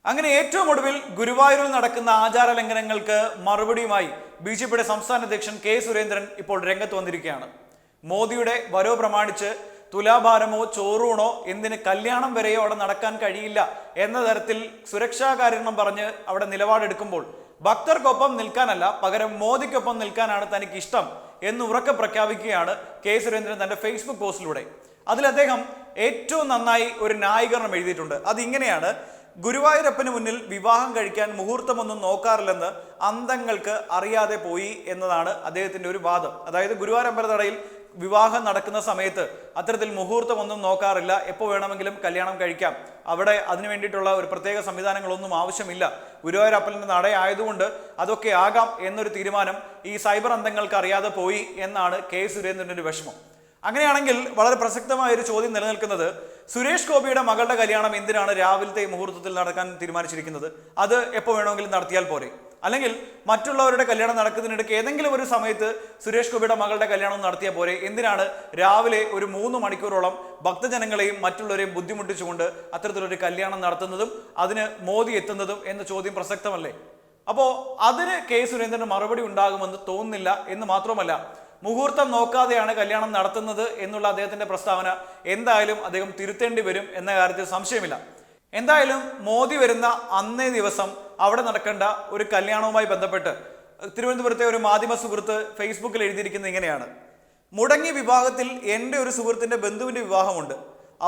അങ്ങനെ ഏറ്റവും ഒടുവിൽ ഗുരുവായൂരിൽ നടക്കുന്ന ആചാര ലംഘനങ്ങൾക്ക് മറുപടിയുമായി ബിജെപിയുടെ സംസ്ഥാന അധ്യക്ഷൻ കെ സുരേന്ദ്രൻ ഇപ്പോൾ രംഗത്ത് വന്നിരിക്കുകയാണ്. മോദിയുടെ വരവ് പ്രമാണിച്ച് തുലാഭാരമോ ചോറൂണോ എന്തിന് കല്യാണം വരെയോ അവിടെ നടക്കാൻ കഴിയില്ല എന്ന തരത്തിൽ സുരക്ഷാ കാരണം പറഞ്ഞ് അവിടെ നിലപാടെടുക്കുമ്പോൾ ഭക്തർക്കൊപ്പം നിൽക്കാനല്ല, പകരം മോദിക്കൊപ്പം നിൽക്കാനാണ് തനിക്ക് ഇഷ്ടം എന്ന് ഉറക്കെ പ്രഖ്യാപിക്കുകയാണ് കെ സുരേന്ദ്രൻ തന്റെ ഫേസ്ബുക്ക് പോസ്റ്റിലൂടെ. അതിൽ അദ്ദേഹം ഏറ്റവും നന്നായി ഒരു ന്യായീകരണം എഴുതിയിട്ടുണ്ട്. അതിങ്ങനെയാണ്: ഗുരുവായൂരപ്പന് മുന്നിൽ വിവാഹം കഴിക്കാൻ മുഹൂർത്തമൊന്നും നോക്കാറില്ലെന്ന് അന്തങ്ങൾക്ക് അറിയാതെ പോയി എന്നതാണ് അദ്ദേഹത്തിന്റെ ഒരു വാദം. അതായത് ഗുരുവായൂർ അമ്പലത്തറയിൽ വിവാഹം നടക്കുന്ന സമയത്ത് അത്തരത്തിൽ മുഹൂർത്തമൊന്നും നോക്കാറില്ല, എപ്പോൾ വേണമെങ്കിലും കല്യാണം കഴിക്കാം, അവിടെ അതിനു വേണ്ടിയിട്ടുള്ള ഒരു പ്രത്യേക സംവിധാനങ്ങളൊന്നും ആവശ്യമില്ല, ഗുരുവായൂരപ്പൻ്റെ നടയായതുകൊണ്ട് അതൊക്കെ ആകാം എന്നൊരു തീരുമാനം ഈ സൈബർ അന്തങ്ങൾക്ക് അറിയാതെ പോയി എന്നാണ് കെ സുരേന്ദ്രൻ്റെ ഒരു വിഷമം. അങ്ങനെയാണെങ്കിൽ വളരെ പ്രസക്തമായ ഒരു ചോദ്യം നിലനിൽക്കുന്നത്, സുരേഷ് ഗോപിയുടെ മകളുടെ കല്യാണം എന്തിനാണ് രാവിലത്തെ മുഹൂർത്തത്തിൽ നടക്കാൻ തീരുമാനിച്ചിരിക്കുന്നത്? അത് എപ്പോൾ വേണമെങ്കിലും നടത്തിയാൽ പോരെ? അല്ലെങ്കിൽ മറ്റുള്ളവരുടെ കല്യാണം നടക്കുന്നതിനിടയ്ക്ക് ഏതെങ്കിലും ഒരു സമയത്ത് സുരേഷ് ഗോപിയുടെ മകളുടെ കല്യാണം നടത്തിയാൽ പോരെ? എന്തിനാണ് രാവിലെ ഒരു 3 മണിക്കൂറോളം ഭക്തജനങ്ങളെയും മറ്റുള്ളവരെയും ബുദ്ധിമുട്ടിച്ചുകൊണ്ട് അത്തരത്തിലൊരു കല്യാണം നടത്തുന്നതും അതിന് മോദി എത്തുന്നതും എന്ന ചോദ്യം പ്രസക്തമല്ലേ? അപ്പോൾ അതിന് കെ സുരേന്ദ്രന് മറുപടി ഉണ്ടാകുമെന്ന് തോന്നുന്നില്ല. എന്ന് മാത്രമല്ല, മുഹൂർത്തം നോക്കാതെയാണ് കല്യാണം നടത്തുന്നത് എന്നുള്ള അദ്ദേഹത്തിന്റെ പ്രസ്താവന എന്തായാലും അദ്ദേഹം തിരുത്തേണ്ടി വരും എന്ന കാര്യത്തിൽ സംശയമില്ല. എന്തായാലും മോദി വരുന്ന അന്നേ ദിവസം അവിടെ നടക്കേണ്ട ഒരു കല്യാണവുമായി ബന്ധപ്പെട്ട് തിരുവനന്തപുരത്തെ ഒരു മാധ്യമ സുഹൃത്ത് ഫേസ്ബുക്കിൽ എഴുതിയിരിക്കുന്നത് ഇങ്ങനെയാണ്: മുടങ്ങിയ വിവാഹത്തിൽ എൻ്റെ ഒരു സുഹൃത്തിൻ്റെ ബന്ധുവിൻ്റെ വിവാഹമുണ്ട്.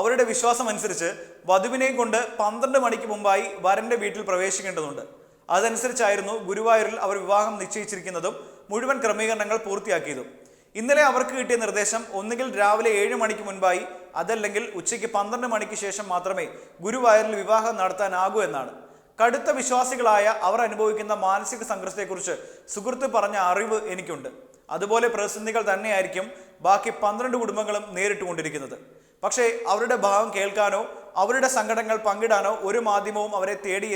അവരുടെ വിശ്വാസം അനുസരിച്ച് വധുവിനെയും കൊണ്ട് 12 മണിക്ക് മുമ്പായി വരൻ്റെ വീട്ടിൽ പ്രവേശിക്കേണ്ടതുണ്ട്. അതനുസരിച്ചായിരുന്നു ഗുരുവായൂരിൽ അവർ വിവാഹം നിശ്ചയിച്ചിരിക്കുന്നതും മുഴുവൻ ക്രമീകരണങ്ങൾ പൂർത്തിയാക്കിയതും. ഇന്നലെ അവർക്ക് കിട്ടിയ നിർദ്ദേശം ഒന്നുകിൽ രാവിലെ 7 മണിക്ക് മുൻപായി, അതല്ലെങ്കിൽ ഉച്ചയ്ക്ക് 12 മണിക്ക് ശേഷം മാത്രമേ ഗുരുവായൂരിൽ വിവാഹം നടത്താനാകൂ എന്നാണ്. കടുത്ത വിശ്വാസികളായ അവർ അനുഭവിക്കുന്ന മാനസിക സംഘർഷത്തെക്കുറിച്ച് സുഹൃത്ത് പറഞ്ഞ അറിവ് എനിക്കുണ്ട്. അതുപോലെ പ്രതിസന്ധികൾ തന്നെയായിരിക്കും ബാക്കി 12 കുടുംബങ്ങളും നേരിട്ടുകൊണ്ടിരിക്കുന്നത്. പക്ഷേ അവരുടെ ഭാവം കേൾക്കാനോ അവരുടെ സങ്കടങ്ങൾ പങ്കിടാനോ ഒരു മാധ്യമവും അവരെ തേടി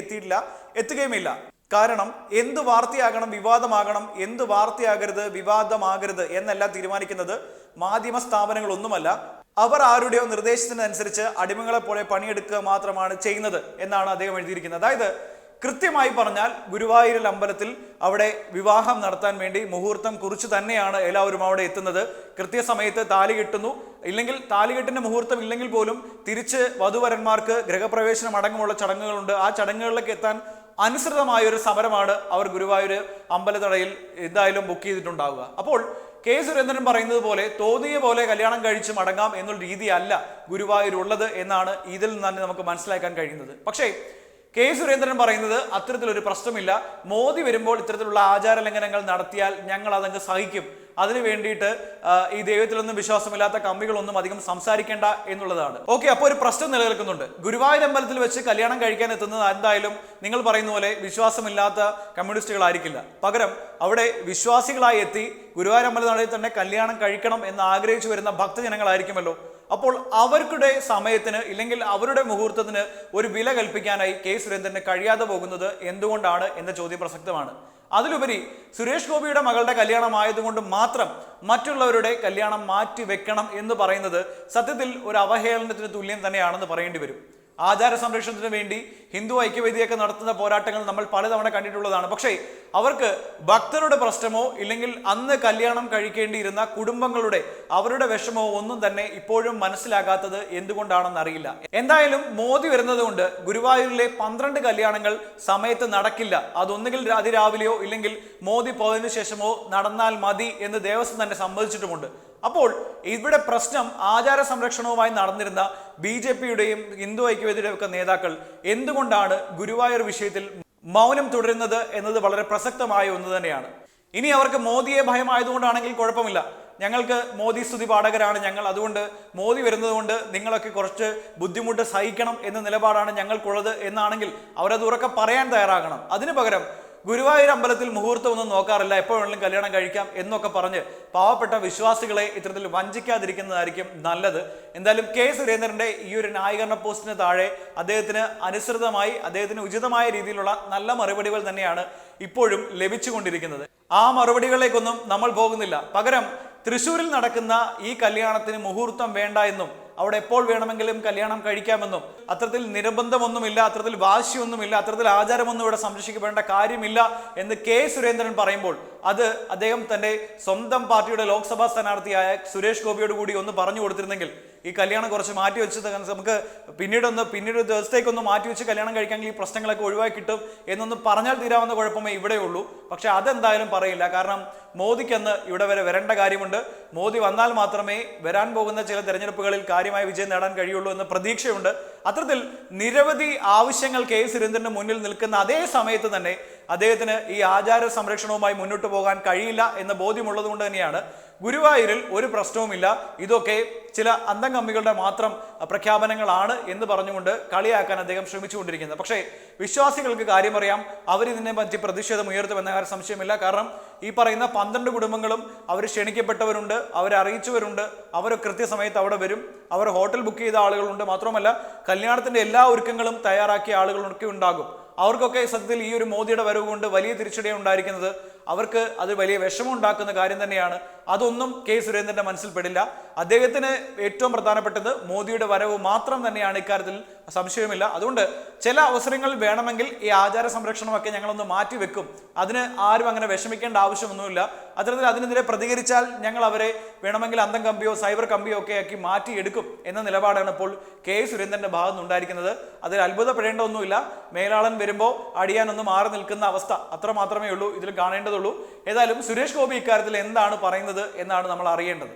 എത്തുകയുമില്ല. കാരണം എന്ത് വാർത്തയാകണം, വിവാദമാകണം, എന്ത് വാർത്തയാകരുത്, വിവാദമാകരുത് എന്നെല്ലാം തീരുമാനിക്കുന്നത് മാധ്യമ സ്ഥാപനങ്ങളൊന്നുമല്ല. അവർ ആരുടെയോ നിർദ്ദേശത്തിനനുസരിച്ച് അടിമകളെ പോലെ പണിയെടുക്കുക മാത്രമാണ് ചെയ്യുന്നത് എന്നാണ് അദ്ദേഹം എഴുതിയിരിക്കുന്നത്. അതായത് കൃത്യമായി പറഞ്ഞാൽ ഗുരുവായൂരിൽ അമ്പലത്തിൽ അവിടെ വിവാഹം നടത്താൻ വേണ്ടി മുഹൂർത്തം കുറിച്ച് തന്നെയാണ് എല്ലാവരും അവിടെ എത്തുന്നത്. കൃത്യസമയത്ത് താലി കെട്ടുന്നു, ഇല്ലെങ്കിൽ താലികെട്ടിന്റെ മുഹൂർത്തം ഇല്ലെങ്കിൽ പോലും തിരിച്ച് വധുവരന്മാർക്ക് ഗൃഹപ്രവേശനം അടക്കമുള്ള ചടങ്ങുകളുണ്ട്. ആ ചടങ്ങുകളിലേക്ക് എത്താൻ അനുസൃതമായ ഒരു സമരമാണ് അവർ ഗുരുവായൂർ അമ്പലത്തറയിൽ എന്തായാലും ബുക്ക് ചെയ്തിട്ടുണ്ടാവുക. അപ്പോൾ കെ സുരേന്ദ്രൻ പറയുന്നത് പോലെ തോന്നിയ പോലെ കല്യാണം കഴിച്ച് മടങ്ങാം എന്നുള്ള രീതിയല്ല ഗുരുവായൂരുള്ളത് എന്നാണ് ഇതിൽ നിന്ന് തന്നെ നമുക്ക് മനസ്സിലാക്കാൻ കഴിയുന്നത്. പക്ഷേ കെ സുരേന്ദ്രൻ പറയുന്നത് അത്തരത്തിലൊരു പ്രശ്നമില്ല, മോദി വരുമ്പോൾ ഇത്തരത്തിലുള്ള ആചാര ലംഘനങ്ങൾ നടത്തിയാൽ ഞങ്ങൾ അതങ്ങ് സഹിക്കും, അതിനു വേണ്ടിയിട്ട് ഈ ദൈവത്തിലൊന്നും വിശ്വാസമില്ലാത്ത കമ്മികളൊന്നും അധികം സംസാരിക്കേണ്ട എന്നുള്ളതാണ്. ഓക്കെ, അപ്പോൾ ഒരു പ്രശ്നം നിലനിൽക്കുന്നുണ്ട്. ഗുരുവായൂർ അമ്പലത്തിൽ വെച്ച് കല്യാണം കഴിക്കാൻ എത്തുന്നത് എന്തായാലും നിങ്ങൾ പറയുന്ന പോലെ വിശ്വാസമില്ലാത്ത കമ്മ്യൂണിസ്റ്റുകളായിരിക്കില്ല. പകരം അവിടെ വിശ്വാസികളായി എത്തി ഗുരുവായൂർ അമ്പലത്തിൽ തന്നെ കല്യാണം കഴിക്കണം എന്ന് ആഗ്രഹിച്ചു വരുന്ന ഭക്തജനങ്ങളായിരിക്കുമല്ലോ. അപ്പോൾ അവരുടെ സമയത്തിന് ഇല്ലെങ്കിൽ അവരുടെ മുഹൂർത്തത്തിന് ഒരു വില കൽപ്പിക്കാനായി കെ സുരേന്ദ്രന് കഴിയാതെ പോകുന്നത് എന്തുകൊണ്ടാണ് എന്ന ചോദ്യം പ്രസക്തമാണ്. അതിലുപരി സുരേഷ് ഗോപിയുടെ മകളുടെ കല്യാണം ആയതുകൊണ്ട് മാത്രം മറ്റുള്ളവരുടെ കല്യാണം മാറ്റി വെക്കണം എന്ന് പറയുന്നത് സത്യത്തിൽ ഒരു അവഹേളനത്തിന് തുല്യം തന്നെയാണെന്ന് പറയേണ്ടി വരും. ആചാര സംരക്ഷണത്തിന് വേണ്ടി ഹിന്ദു ഐക്യവേദിയൊക്കെ നടത്തുന്ന പോരാട്ടങ്ങൾ നമ്മൾ പലതവണ കണ്ടിട്ടുള്ളതാണ്. പക്ഷേ അവർക്ക് ഭക്തരുടെ പ്രശ്നമോ ഇല്ലെങ്കിൽ അന്ന് കല്യാണം കഴിക്കേണ്ടിയിരുന്ന കുടുംബങ്ങളുടെ അവരുടെ വിഷമോ ഒന്നും തന്നെ ഇപ്പോഴും മനസ്സിലാകാത്തത് എന്തുകൊണ്ടാണെന്ന് അറിയില്ല. എന്തായാലും മോദി വരുന്നത് കൊണ്ട് ഗുരുവായൂരിലെ 12 കല്യാണങ്ങൾ സമയത്ത് നടക്കില്ല. അതൊന്നുകിൽ അതിരാവിലെയോ ഇല്ലെങ്കിൽ മോദി പോയതിനു ശേഷമോ നടന്നാൽ മതി എന്ന് ദേവസ്വം തന്നെ സമ്മതിച്ചിട്ടുമുണ്ട്. അപ്പോൾ ഇവിടെ പ്രശ്നം ആചാര സംരക്ഷണവുമായി നടന്നിരുന്ന BJPയുടെയും ഹിന്ദു ഐക്യവേദിയുടെയും ഒക്കെ നേതാക്കൾ എന്തുകൊണ്ടാണ് ഗുരുവായൂർ വിഷയത്തിൽ മൗനം തുടരുന്നത് എന്നത് വളരെ പ്രസക്തമായ ഒന്ന് തന്നെയാണ്. ഇനി അവർക്ക് മോദിയെ ഭയമായതുകൊണ്ടാണെങ്കിൽ കുഴപ്പമില്ല, ഞങ്ങൾക്ക് മോദി സ്തുതി പാഠകരാണ് ഞങ്ങൾ, അതുകൊണ്ട് മോദി വരുന്നത് കൊണ്ട് നിങ്ങളൊക്കെ കുറച്ച് ബുദ്ധിമുട്ട് സഹിക്കണം എന്ന നിലപാടാണ് ഞങ്ങൾക്കുള്ളത് എന്നാണെങ്കിൽ അവരത് ഉറക്കെ പറയാൻ തയ്യാറാകണം. അതിനു പകരം ഗുരുവായൂർ അമ്പലത്തിൽ മുഹൂർത്തം ഒന്നും നോക്കാറില്ല, എപ്പോൾ വേണമെങ്കിലും കല്യാണം കഴിക്കാം എന്നൊക്കെ പറഞ്ഞ് പാവപ്പെട്ട വിശ്വാസികളെ ഇത്തരത്തിൽ വഞ്ചിക്കാതിരിക്കുന്നതായിരിക്കും നല്ലത്. എന്തായാലും കെ സുരേന്ദ്രന്റെ ഈ ഒരു ന്യായീകരണ പോസ്റ്റിന് താഴെ അദ്ദേഹത്തിന് അനുസൃതമായി അദ്ദേഹത്തിന് ഉചിതമായ രീതിയിലുള്ള നല്ല മറുപടികൾ തന്നെയാണ് ഇപ്പോഴും ലഭിച്ചുകൊണ്ടിരിക്കുന്നത്. ആ മറുപടികളിലേക്കൊന്നും നമ്മൾ പോകുന്നില്ല. പകരം തൃശ്ശൂരിൽ നടക്കുന്ന ഈ കല്യാണത്തിന് മുഹൂർത്തം വേണ്ട എന്നും അവിടെ എപ്പോൾ വേണമെങ്കിലും കല്യാണം കഴിക്കാമെന്നും അത്തരത്തിൽ നിർബന്ധമൊന്നുമില്ല, അത്തരത്തിൽ വാശിയൊന്നുമില്ല, അത്തരത്തിൽ ആചാരമൊന്നും ഇവിടെ സംരക്ഷിക്കപ്പെടേണ്ട കാര്യമില്ല എന്ന് കെ സുരേന്ദ്രൻ പറയുമ്പോൾ അത് അദ്ദേഹം തന്റെ സ്വന്തം പാർട്ടിയുടെ ലോക്സഭാ സ്ഥാനാർത്ഥിയായ സുരേഷ് ഗോപിയോട് കൂടി ഒന്ന് പറഞ്ഞു കൊടുത്തിരുന്നെങ്കിൽ ഈ കല്യാണം കുറച്ച് മാറ്റി വെച്ചത് നമുക്ക് പിന്നീട് ദിവസത്തേക്കൊന്ന് മാറ്റി വെച്ച് കല്യാണം കഴിക്കാമെങ്കിൽ ഈ പ്രശ്നങ്ങളൊക്കെ ഒഴിവാക്കി കിട്ടും എന്നൊന്ന് പറഞ്ഞാൽ തീരാവുന്ന കുഴപ്പമേ ഇവിടെയുള്ളൂ. പക്ഷെ അതെന്തായാലും പറയില്ല. കാരണം മോദിക്ക് അന്ന് ഇവിടെ വരെ വരേണ്ട കാര്യമുണ്ട്. മോദി വന്നാൽ മാത്രമേ വരാൻ പോകുന്ന ചില തെരഞ്ഞെടുപ്പുകളിൽ കാര്യമായ വിജയം നേടാൻ കഴിയുള്ളൂ എന്ന പ്രതീക്ഷയുണ്ട്. അത്തരത്തിൽ നിരവധി ആവശ്യങ്ങൾ കെ സുരേന്ദ്രന് മുന്നിൽ നിൽക്കുന്ന അതേ സമയത്ത് തന്നെ അദ്ദേഹത്തിന് ഈ ആചാര സംരക്ഷണവുമായി മുന്നോട്ട് പോകാൻ കഴിയില്ല എന്ന ബോധ്യമുള്ളത് കൊണ്ട് തന്നെയാണ് ഗുരുവായൂരിൽ ഒരു പ്രശ്നവുമില്ല, ഇതൊക്കെ ചില അന്തംകമ്മികളുടെ മാത്രം പ്രഖ്യാപനങ്ങളാണ് എന്ന് പറഞ്ഞുകൊണ്ട് കളിയാക്കാൻ അദ്ദേഹം ശ്രമിച്ചുകൊണ്ടിരിക്കുന്നത്. പക്ഷേ വിശ്വാസികൾക്ക് കാര്യമറിയാം, അവരിതിനെ പറ്റി പ്രതിഷേധം ഉയർത്തുമെന്ന കാര്യം സംശയമില്ല. കാരണം ഈ പറയുന്ന 12 കുടുംബങ്ങളും അവർ ക്ഷണിക്കപ്പെട്ടവരുണ്ട്, അവരെ അറിയിച്ചവരുണ്ട്, അവർ കൃത്യസമയത്ത് അവിടെ വരും, അവർ ഹോട്ടൽ ബുക്ക് ചെയ്ത ആളുകളുണ്ട്, മാത്രമല്ല കല്യാണത്തിന്റെ എല്ലാ ഒരുക്കങ്ങളും തയ്യാറാക്കിയ ആളുകളൊക്കെ ഉണ്ടാകും. അവർക്കൊക്കെ സത്യത്തിൽ ഈ ഒരു മോദിയുടെ വരവ് കൊണ്ട് വലിയ തിരിച്ചടിയാണ് ഉണ്ടായിരിക്കുന്നത്. അവർക്ക് അത് വലിയ വിഷമം ഉണ്ടാക്കുന്ന കാര്യം തന്നെയാണ്. അതൊന്നും കെ സുരേന്ദ്രന്റെ മനസ്സിൽ പെടില്ല. അദ്ദേഹത്തിന് ഏറ്റവും പ്രധാനപ്പെട്ടത് മോദിയുടെ വരവ് മാത്രം തന്നെയാണ്, ഇക്കാര്യത്തിൽ സംശയമില്ല. അതുകൊണ്ട് ചില അവസരങ്ങൾ വേണമെങ്കിൽ ഈ ആചാര സംരക്ഷണമൊക്കെ ഞങ്ങളൊന്ന് മാറ്റിവെക്കും, അതിന് ആരും അങ്ങനെ വിഷമിക്കേണ്ട ആവശ്യമൊന്നുമില്ല. അത്തരത്തിൽ അതിനെതിരെ പ്രതികരിച്ചാൽ ഞങ്ങൾ അവരെ വേണമെങ്കിൽ അന്തം കമ്പിയോ സൈബർ കമ്പിയോ ഒക്കെ ആക്കി മാറ്റിയെടുക്കും എന്ന നിലപാടാണ് ഇപ്പോൾ കെ സുരേന്ദ്രന്റെ ഭാഗത്ത് ഉണ്ടായിരിക്കുന്നത്. അതിൽ അത്ഭുതപ്പെടേണ്ട ഒന്നുമില്ല. മേലാളൻ വരുമ്പോൾ അടിയാനൊന്ന് മാറി നിൽക്കുന്ന അവസ്ഥ അത്ര മാത്രമേ ഉള്ളൂ ഇതിൽ കാണേണ്ടതുള്ളൂ. ഏതായാലും സുരേഷ് ഗോപി ഇക്കാര്യത്തിൽ എന്താണ് പറയുന്നത് എന്നാണ് നമ്മൾ അറിയേണ്ടത്.